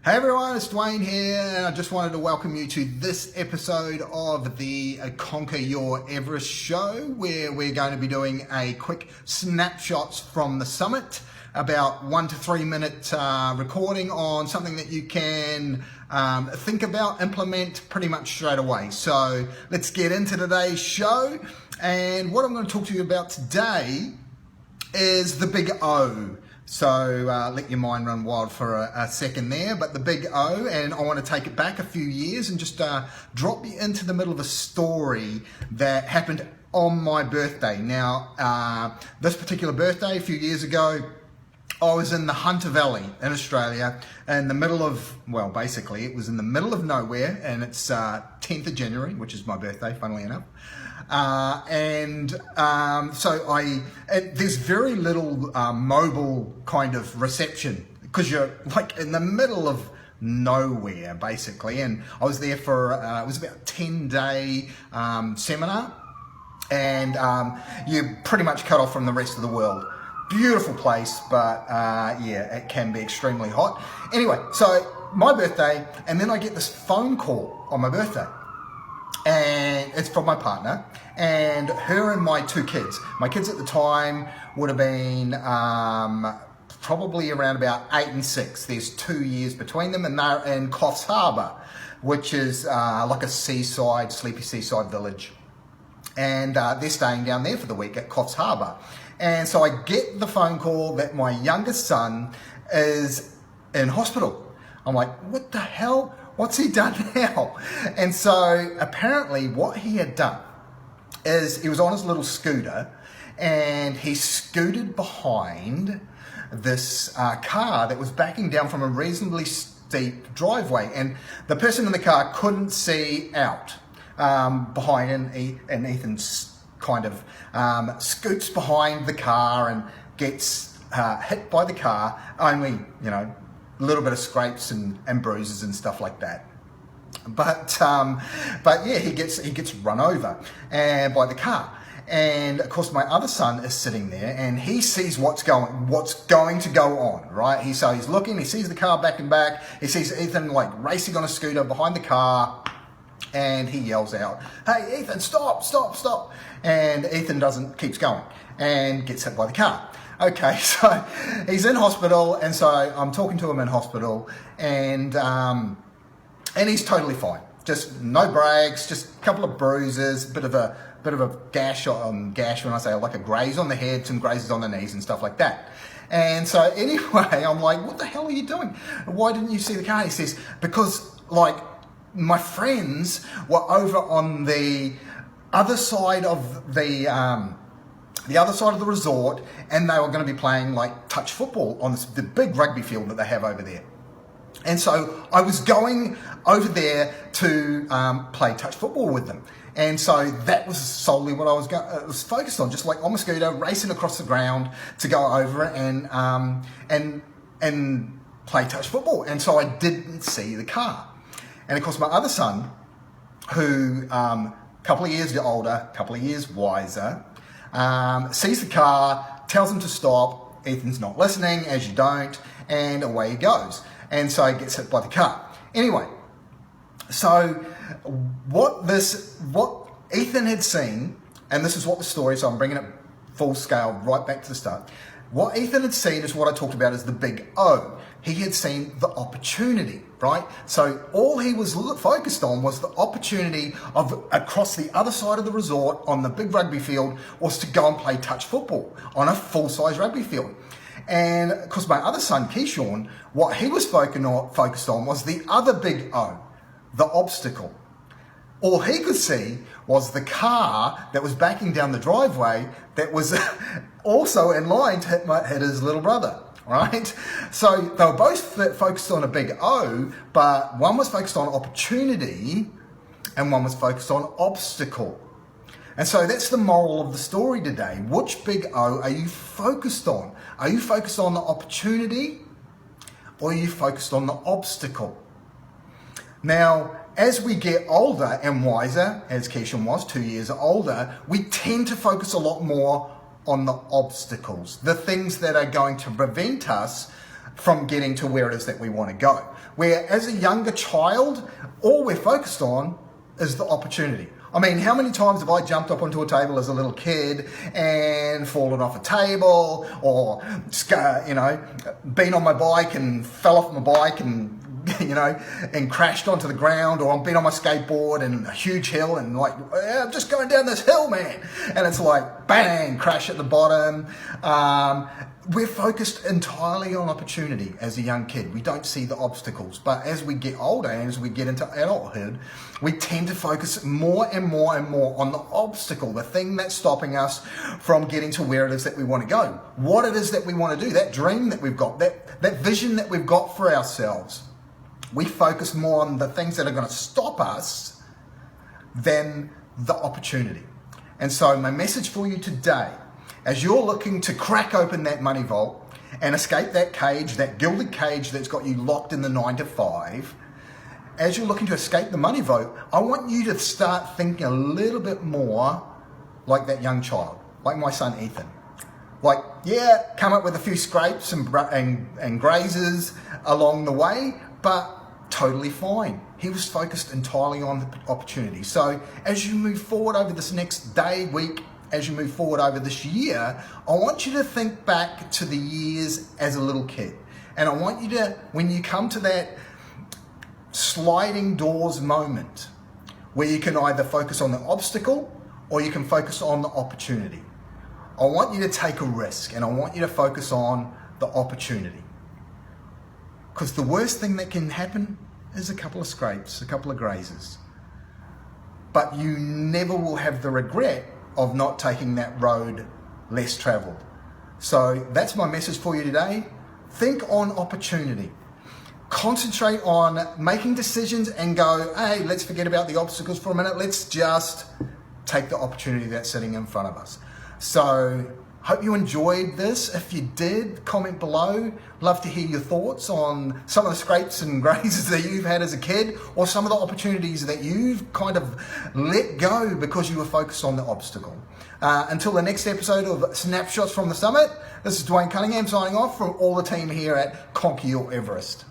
Hey everyone, it's Dwayne here, and I just wanted to welcome you to this episode of the Conquer Your Everest show, where we're going to be doing a quick snapshots from the summit, about 1 to 3 minute recording on something that you can think about, implement pretty much straight away. So let's get into today's show, and what I'm going to talk to you about today is the Big O. So let your mind run wild for a second there, but the Big O, and I want to take it back a few years and just drop you into the middle of a story that happened on my birthday. Now, this particular birthday, a few years ago, I was in the Hunter Valley in Australia, in the middle of, well, basically it was in the middle of nowhere, and it's 10th of January, which is my birthday, funnily enough. So there's very little mobile kind of reception, because you're like in the middle of nowhere basically, and I was there for it was about a 10-day seminar, and you're pretty much cut off from the rest of the world. Beautiful place, but yeah, it can be extremely hot. Anyway, so my birthday, and then I get this phone call on my birthday, and it's from my partner and her and my two kids. My kids at the time would have been probably around about 8 and 6. There's 2 years between them, and they're in Coffs Harbour, which is like a seaside, sleepy seaside village. And they're staying down there for the week at Coffs Harbour. And so I get the phone call that my youngest son is in hospital. I'm like, what the hell? What's he done now? And so apparently what he had done is he was on his little scooter, and he scooted behind this car that was backing down from a reasonably steep driveway, and the person in the car couldn't see out behind, and Ethan kind of scoots behind the car and gets hit by the car, only, a little bit of scrapes and bruises and stuff like that. But yeah, he gets run over by the car. And of course my other son is sitting there, and he sees what's going to go on, right? So he's looking, he sees the car backing back, he sees Ethan like racing on a scooter behind the car, and he yells out, "Hey Ethan, stop, stop, stop." And Ethan keeps going and gets hit by the car. Okay, so he's in hospital, and so I'm talking to him in hospital, and he's totally fine. Just no breaks, just a couple of bruises, bit of a gash when I say, like a graze on the head, some grazes on the knees and stuff like that. And so anyway, I'm like, what the hell are you doing? Why didn't you see the car? He says, because like my friends were over on the other side of the other side of the resort, and they were going to be playing like touch football on the big rugby field that they have over there. And so I was going over there to play touch football with them. And so that was solely what I was focused on, just like on my scooter, racing across the ground to go over and play touch football. And so I didn't see the car. And of course my other son, who a couple of years older, a couple of years wiser, sees the car, tells him to stop. Ethan's not listening, as you don't, and away he goes. And so he gets hit by the car. Anyway, so what Ethan had seen, and this is what the story, so I'm bringing it full scale right back to the start. What Ethan had seen is what I talked about as the Big O. He had seen the opportunity, right? So all he was focused on was the opportunity of across the other side of the resort on the big rugby field was to go and play touch football on a full-size rugby field. And of course my other son, Keyshawn, what he was focused on was the other Big O, the obstacle. All he could see was the car that was backing down the driveway that was also in line to hit his little brother, right? So they were both focused on a Big O, but one was focused on opportunity and one was focused on obstacle. And so that's the moral of the story today. Which Big O are you focused on? Are you focused on the opportunity, or are you focused on the obstacle? Now, as we get older and wiser, as Keishan was 2 years older, we tend to focus a lot more on the obstacles, the things that are going to prevent us from getting to where it is that we want to go. Where as a younger child, all we're focused on is the opportunity. I mean, how many times have I jumped up onto a table as a little kid and fallen off a table, or, been on my bike and fell off my bike and, and crashed onto the ground, or I've been on my skateboard and a huge hill and I'm just going down this hill, man. And it's like, bang, crash at the bottom. We're focused entirely on opportunity as a young kid. We don't see the obstacles. But as we get older and as we get into adulthood, we tend to focus more and more and more on the obstacle, the thing that's stopping us from getting to where it is that we want to go. What it is that we want to do, that dream that we've got, that vision that we've got for ourselves. We focus more on the things that are going to stop us than the opportunity. And so my message for you today, as you're looking to crack open that money vault and escape that cage, that gilded cage that's got you locked in the 9 to 5, as you're looking to escape the money vault, I want you to start thinking a little bit more like that young child, like my son Ethan. Come up with a few scrapes and grazes along the way, but totally fine. He was focused entirely on the opportunity. So as you move forward over this next day, week, as you move forward over this year, I want you to think back to the years as a little kid. And I want you to, when you come to that sliding doors moment, where you can either focus on the obstacle or you can focus on the opportunity. I want you to take a risk and I want you to focus on the opportunity. Because the worst thing that can happen is a couple of scrapes, a couple of grazes. But you never will have the regret of not taking that road less traveled. So that's my message for you today. Think on opportunity. Concentrate on making decisions and go, hey, let's forget about the obstacles for a minute. Let's just take the opportunity that's sitting in front of us. So hope you enjoyed this. If you did, comment below. Love to hear your thoughts on some of the scrapes and grazes that you've had as a kid, or some of the opportunities that you've kind of let go because you were focused on the obstacle. Until the next episode of Snapshots from the Summit, this is Dwayne Cunningham signing off from all the team here at Conquer Your Everest.